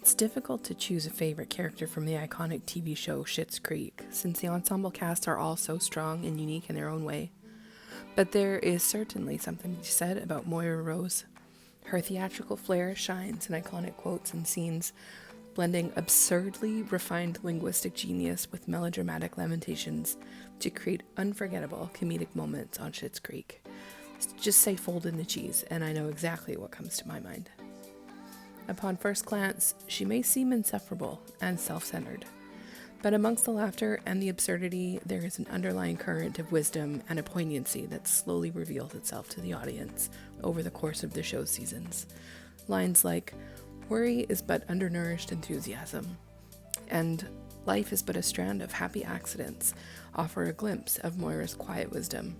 It's difficult to choose a favorite character from the iconic TV show Schitt's Creek, since the ensemble cast are all so strong and unique in their own way. But there is certainly something to be said about Moira Rose. Her theatrical flair shines in iconic quotes and scenes, blending absurdly refined linguistic genius with melodramatic lamentations to create unforgettable comedic moments on Schitt's Creek. Just say fold in the cheese, and I know exactly what comes to my mind. Upon first glance, she may seem insufferable and self-centered, but amongst the laughter and the absurdity, there is an underlying current of wisdom and a poignancy that slowly reveals itself to the audience over the course of the show's seasons. Lines like, "Worry is but undernourished enthusiasm," and "Life is but a strand of happy accidents," offer a glimpse of Moira's quiet wisdom.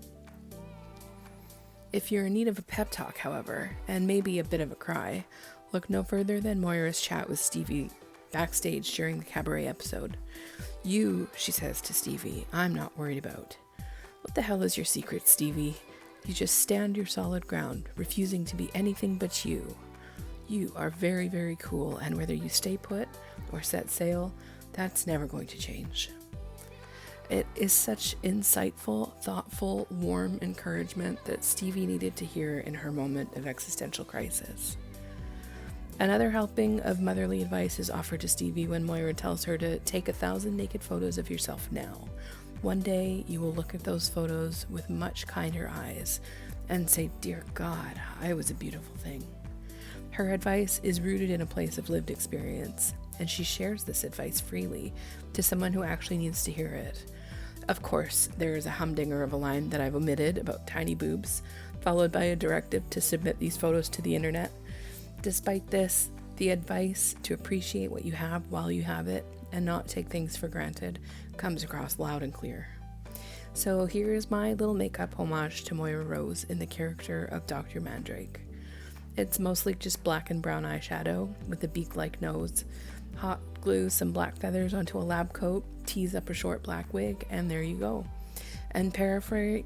If you're in need of a pep talk, however, and maybe a bit of a cry, look no further than Moira's chat with Stevie backstage during the cabaret episode. "You," she says to Stevie, "I'm not worried about. What the hell is your secret, Stevie? You just stand your solid ground, refusing to be anything but you. You are very, very cool, and whether you stay put or set sail, that's never going to change." It is such insightful, thoughtful, warm encouragement that Stevie needed to hear in her moment of existential crisis. Another helping of motherly advice is offered to Stevie when Moira tells her to take 1,000 naked photos of yourself now. One day you will look at those photos with much kinder eyes and say, "Dear God, I was a beautiful thing." Her advice is rooted in a place of lived experience, and she shares this advice freely to someone who actually needs to hear it. Of course, there is a humdinger of a line that I've omitted about tiny boobs, followed by a directive to submit these photos to the internet. Despite this, the advice to appreciate what you have while you have it and not take things for granted comes across loud and clear. So here is my little makeup homage to Moira Rose in the character of Dr. Mandrake. It's mostly just black and brown eyeshadow with a beak-like nose. Hot glue some black feathers onto a lab coat, tease up a short black wig, and there you go. And paraphrasing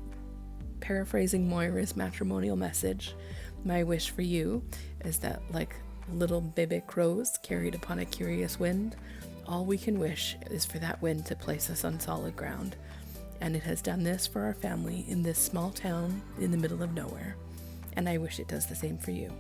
Moira's matrimonial message, my wish for you is that, like little bibic rose carried upon a curious wind, all we can wish is for that wind to place us on solid ground. And it has done this for our family in this small town in the middle of nowhere. And I wish it does the same for you.